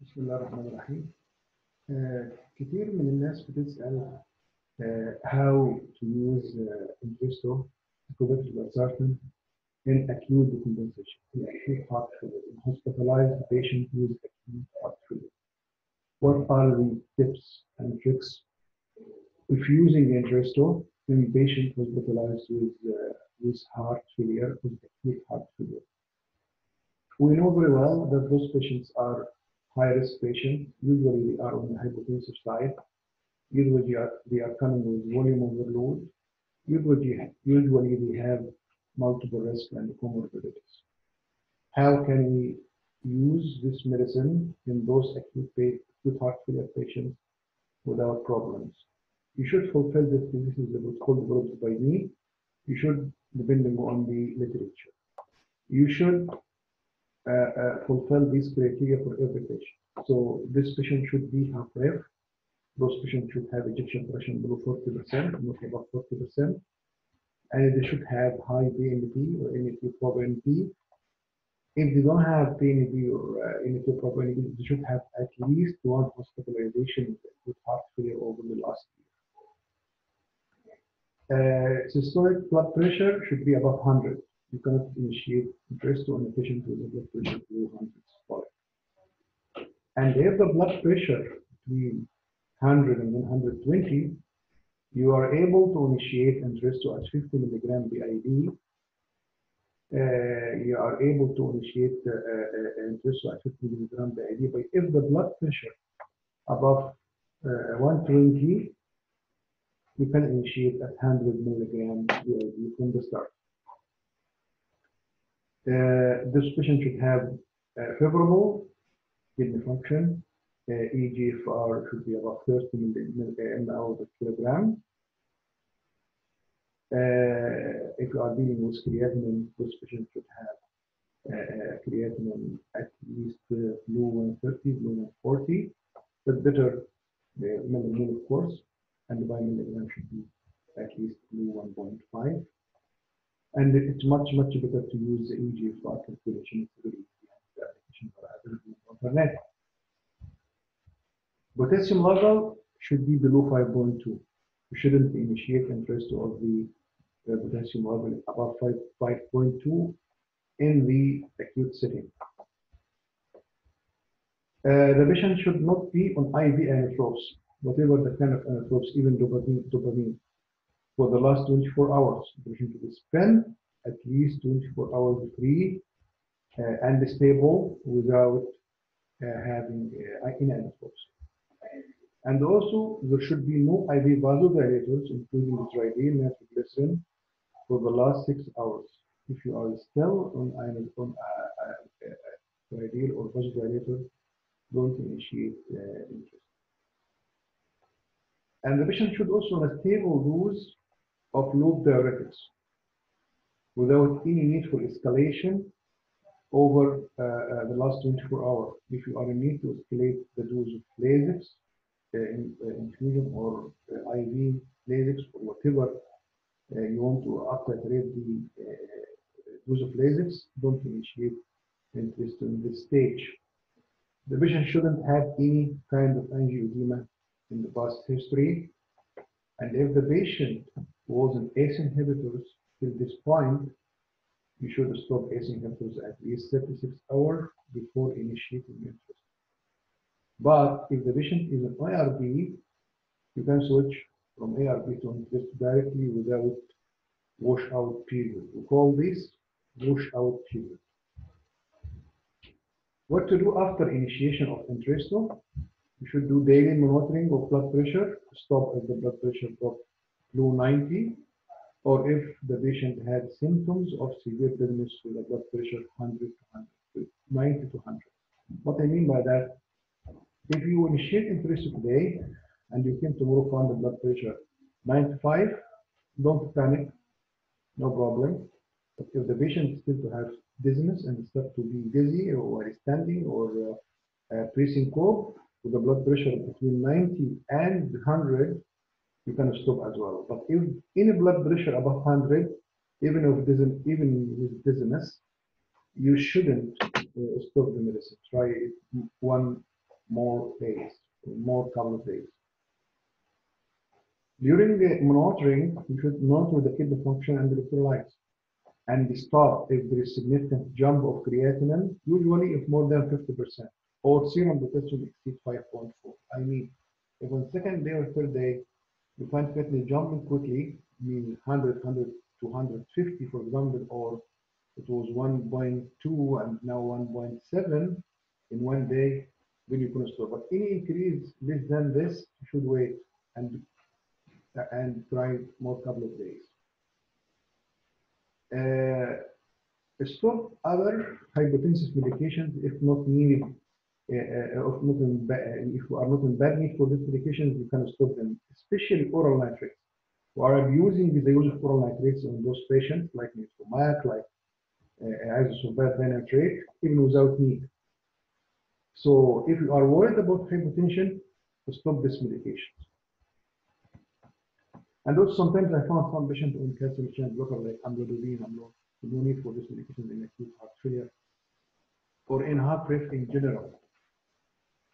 بسم الله الرحمن الرحيم. كتير من الناس بتسأل how to use Entresto incubator valsartan in acute decompensation, in acute heart failure, in hospitalized patient with acute heart failure. What are the tips and tricks if using Entresto in patient hospitalized with heart failure, with acute heart failure? We know very well that those patients are high-risk patients. Usually they are on the hypotensive side. Usually they are coming with volume overload. Usually they have multiple risk and comorbidities. How can we use this medicine in those acute heart failure patients without problems? You should fulfill this. This is what's called developed by me. You should, depending on the literature, you should fulfill these criteria for every patient. So this patient should be half ref. Those patients should have ejection fraction below 40%, not above 40%, and they should have high PNP or NT-proBNP. If they don't have PNP or NT-proBNP, they should have at least one hospitalization with heart failure over the last year. Systolic blood pressure should be above 100. You cannot initiate Entresto on a patient with a blood pressure below 100 systolic. And if the blood pressure between 100 and 120, you are able to initiate Entresto at 50 milligram BID. You are able to initiate Entresto at 50 milligram BID. But if the blood pressure above 120, you can initiate at 100 milligram BID from the start. This patient should have favorable kidney function. eGFR should be about 30 ml per kilogram. If you are dealing with creatinine, this patient should have creatinine at least below 130, below 140, but better millimole, of course, and the by milligram should be at least below 1.5. And it's much better to use the eGFR calculation. It's very easy, and the applications are available on the internet. Potassium level should be below 5.2. You shouldn't initiate Entresto of the potassium level above 5.2 in the acute setting. The patient should not be on IV anatropes, whatever the kind of anatropes, even dopamine, for the last 24 hours. The patient should spend at least 24 hours free and stable without having any anatropes. And also, there should be no IV vasodilators, including tridine, nitroglycerin, for the last 6 hours. If you are still on tridine or vasodilator, don't initiate interest. And the patient should also have a stable dose of loop diuretics without any need for escalation over the last 24 hours. If you are in need to escalate the dose of Lasix, infusion or IV Lasix or whatever you want to uptitrate the dose of Lasix, don't initiate Entresto in this stage. The patient shouldn't have any kind of angioedema in the past history. And if the patient was on ACE inhibitors till this point, you should stop ACE inhibitors at least 36 hours before initiating Entresto. But if the patient is an ARB, you can switch from ARB to Entresto directly without washout period. We call this washout period. What to do after initiation of Entresto? You should do daily monitoring of blood pressure to stop if the blood pressure drops below 90, or if the patient had symptoms of severe dizziness with a blood pressure 100 to 90 to 100. What I mean by that, if you initiate Entresto today and you came tomorrow found the blood pressure 95, don't panic, no problem. But if the patient still to have dizziness and start to be dizzy or standing or pressing cope with a blood pressure between 90 and 100, you can stop as well. But if any blood pressure above 100, even with dizziness, you shouldn't stop the medicine. Try it one more days, more couple of days. During the monitoring, you should monitor the kidney function and electrolytes and stop if there is significant jump of creatinine, usually if more than 50%, or serum potassium exceeds 5.4. I mean, if on second day or third day you find creatinine jumping quickly, meaning 100, 250, for example, or it was 1.2 and now 1.7 in one day, then you can stop. But any increase less than this, you should wait and try more couple of days. Stop other hypertensive medications if not needed. If you are not in bad need for these medications, you can stop them, especially oral nitrates. We are abusing the use of oral nitrates on those patients, like nitomac, like isosulfate nitrate, even without need. So if you are worried about hypertension, stop this medication. And also sometimes I found some patients on calcium channel blocker like amlodipine, no need for this medication in acute heart failure or in heart failure in general.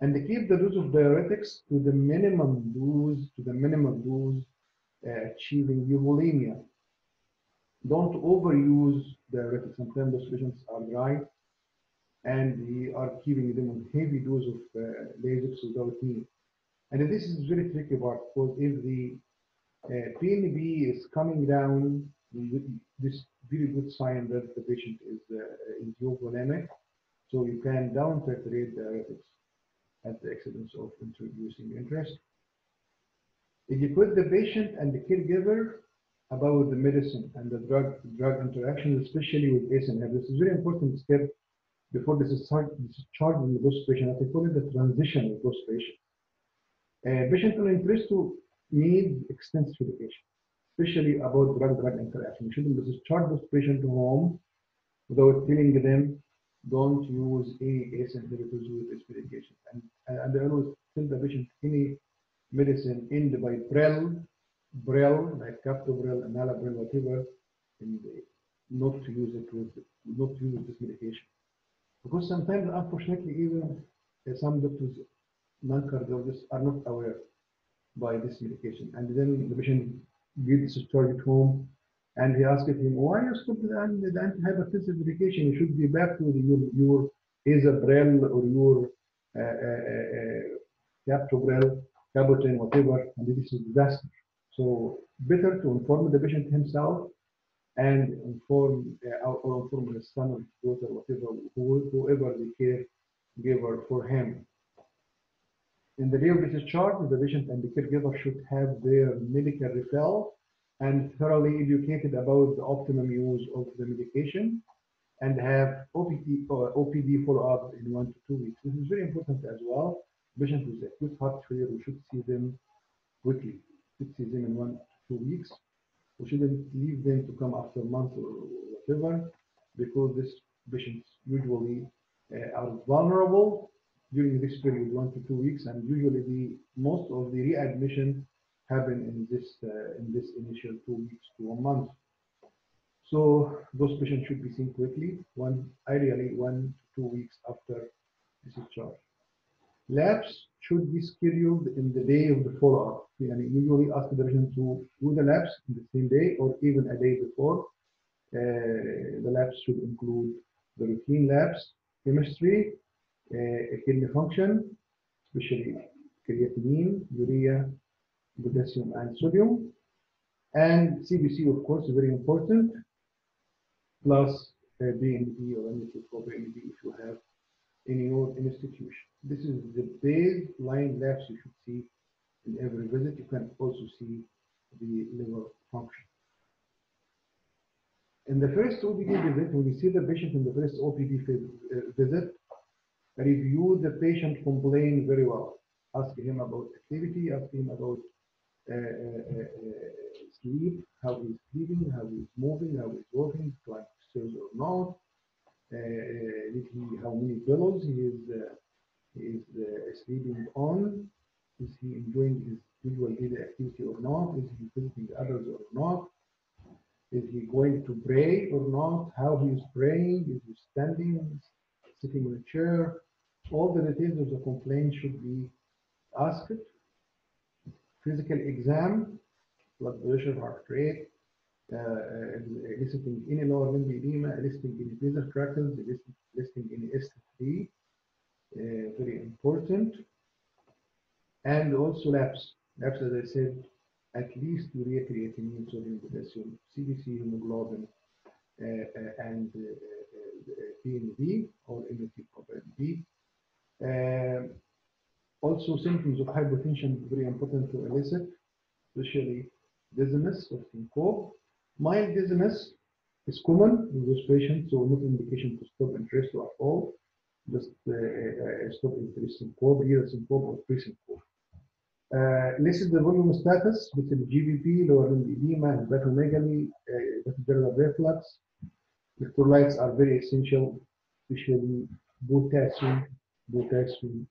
And they keep the dose of diuretics to the minimum dose, achieving euvolemia. Don't overuse diuretics. Sometimes those patients are dry and we are keeping them on heavy dose of Lasix without need. And this is very tricky part, because if the PNB is coming down, this very good sign that the patient is euvolemic. So you can down titrate diuretics at the expense of introducing interest. Educate the patient and the caregiver about the medicine and the drug interactions, especially with ACE inhibitors. This is a very important step before discharging those patients. I call it the transition of those patients. Patient on Entresto need extensive education, especially about drug-drug interaction. You shouldn't discharge those patients to home without telling them don't use any ACE inhibitors with this medication. And I always tell the patient any medicine ended by Brel, like captopril, enalapril, whatever, and not to use this medication. Because sometimes, unfortunately, even some doctors, non-cardiologists, are not aware by this medication. And then the patient gets discharged at home, and he asked him, why you stopped the antihypertensive medication? You should be back to your Azapril or your captopril, cabotin, whatever, and this is a disaster. So better to inform the patient himself and inform his son or his daughter, whatever, whoever the caregiver for him. In the day of discharge, the patient and the caregiver should have their medical refill and thoroughly educated about the optimum use of the medication and have OPD follow-up in 1 to 2 weeks. This is very important as well. Patients with acute heart failure, we should see them quickly. We should see them in 1 to 2 weeks. We shouldn't leave them to come after a month or whatever, because these patients usually are vulnerable during this period, 1 to 2 weeks, and usually most of the readmission happen in this initial 2 weeks to a month. So those patients should be seen quickly, ideally 1 to 2 weeks after discharge. Labs should be scheduled in the day of the follow-up. And usually ask the patient to do the labs in the same day or even a day before. The labs should include the routine labs, chemistry, kidney function, especially creatinine, urea, potassium, and sodium. And CBC, of course, is very important, plus BNP or NT4BNP if you have in your institution. This is the baseline labs you should see in every visit. You can also see the liver function. In the first OPD visit, when you see the patient in the first OPD visit, review the patient complaint very well. Ask him about activity, ask him about sleep, how he's sleeping, how he's moving, how he's walking, climbing stairs or not. How many pillows he is sleeping on? Is he enjoying his usual daily activity or not? Is he visiting others or not? Is he going to pray or not? How he is praying? Is he standing, sitting in a chair? all the details of the complaint should be asked. Physical exam, blood pressure, heart rate, eliciting any lower limb edema, eliciting any nasal crackles, eliciting any ST3, very important. And also labs. Labs, as I said, at least urea, creatinine, sodium, potassium, CBC, hemoglobin, and PNB or NT-proBNP. Also, symptoms of hypotension very important to elicit, especially dizziness or syncope. Mild dizziness is common in those patients, so not indication to stop Entresto at all. Just stop increase syncope, either syncope or pre-syncope. Listed the volume status with the GBP, lower limb edema, hepatomegaly, hepatocellular reflux. Electrolytes are very essential, especially potassium, and potassium.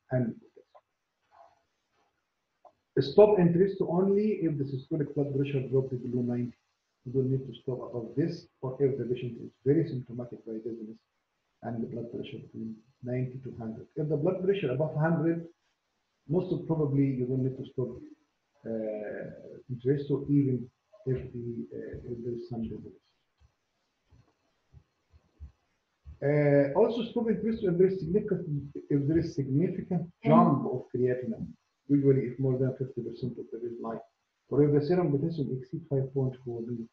Stop Entresto only if the systolic blood pressure drops below 90. You don't need to stop above this, or if the patient is very symptomatic by dizziness and the blood pressure between 90 to 100. If the blood pressure above 100, most probably you don't need to stop Entresto, even if there is some dizziness. Also stop Entresto if there is significant jump of creatinine, usually if more than 50% of the baseline, or if the serum potassium exceeds 5.4,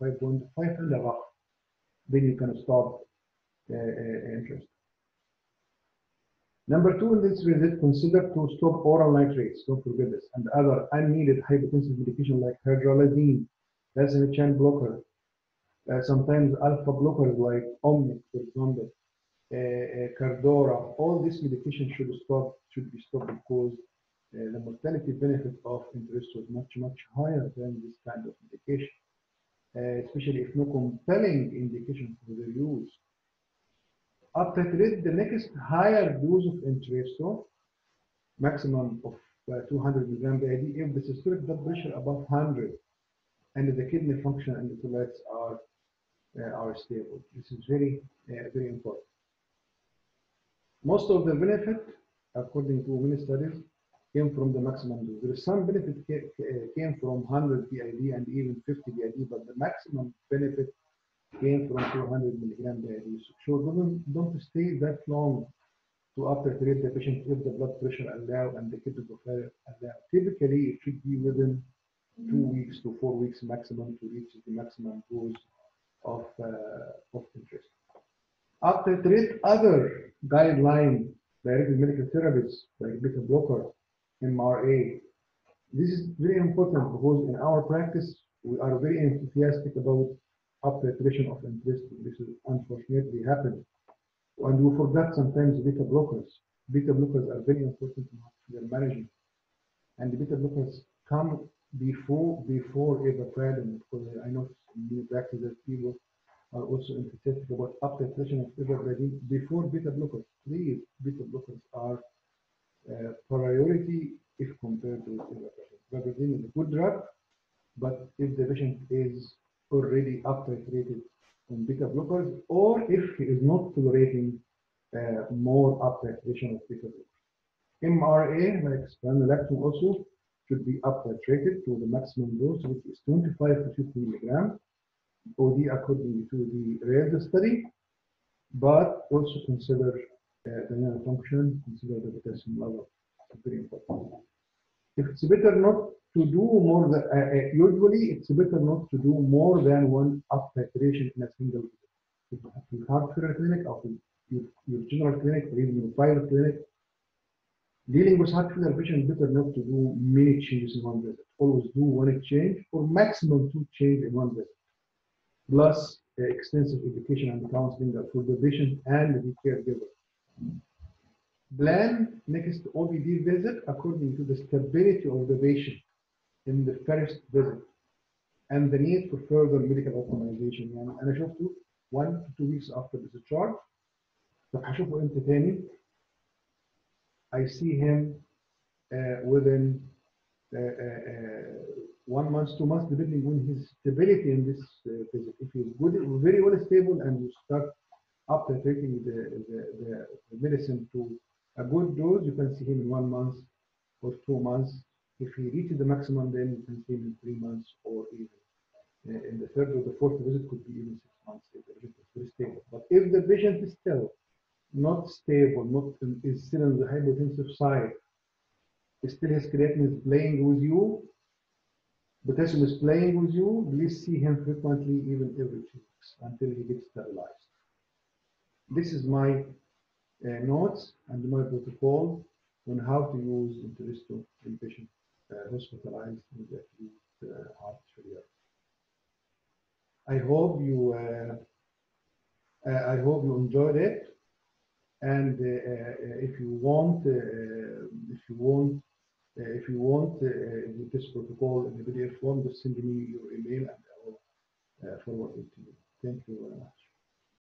5.5 and above, then you can stop Entresto. Number two, in this visit, consider to stop oral nitrates, don't forget this, and other unneeded hypertensive medication like hydralazine, calcium channel blocker, sometimes alpha blockers like Omnic, for example, Cardora. All this medication should be stopped because the mortality benefit of Entresto is much higher than this kind of medication, especially if no compelling indication for their use. Uptitrate the next higher dose of Entresto, maximum of 200 milligram BID, if the systolic blood pressure above 100 and the kidney function and electrolytes are stable. This is very important. Most of the benefit, according to many studies, came from the maximum dose. There is some benefit came from 100 BID and even 50 BID, but the maximum benefit came from 200 milligram BID. So don't stay that long to uptitrate the patient if the blood pressure allow and the kidney profile allow. Typically, it should be within 2 weeks to 4 weeks maximum to reach the maximum dose of Entresto. Uptitrate other guideline directed medical therapies like beta blocker, MRA. This is very important because in our practice we are very enthusiastic about uptitration of Entresto. This is unfortunately happening, and we forget sometimes beta blockers. Beta blockers are very important in their management, and the beta blockers come before evaporating, because I know in many practices people are also enthusiastic about uptitration of evaporating before beta blockers. Please, beta blockers are priority if compared to evaporating. Evaporating is a good drug, but if the patient is already uptitrated on beta blockers, or if he is not tolerating more uptitration of beta blockers. MRA, like spironolactone, also should be uptitrated to the maximum dose, which is 25 to 50 milligrams, OD according to the RAID study, but also consider the renal function, consider the potassium level. It's very important. If it's better not to do more than, usually it's better not to do more than one uptitration in a single visit. If you have your heart failure clinic or your general clinic or even your private clinic, dealing with heart failure patients, better not to do many changes in one visit. Always do one change or maximum 2 changes in one visit, plus extensive education and counseling for the patient and the caregiver. Plan next OBD visit according to the stability of the patient in the first visit and the need for further medical optimization. يعني أنا شفته 1 to 2 weeks after discharge. طب هشوفه إمتى تاني؟ I see him within 1 month, 2 months, depending on his stability in this visit. If he's good, very well stable, and you start uptitrating the medicine to A good dose, you can see him in 1 month or 2 months. If he reaches the maximum, then you can see him in 3 months, or even in the third or the fourth visit could be even 6 months if the patient is very stable. But if the patient is still not stable, is still on the hypotensive side, still his creatinine is playing with you, potassium is playing with you, please see him frequently, even every 2 weeks, until he gets stabilized. This is my notes and my protocol on how to use Entresto in patients hospitalized with acute heart failure. I hope you enjoyed it. And if you want this protocol in a PDF form, just send me your email and I will forward it to you. Thank you very much.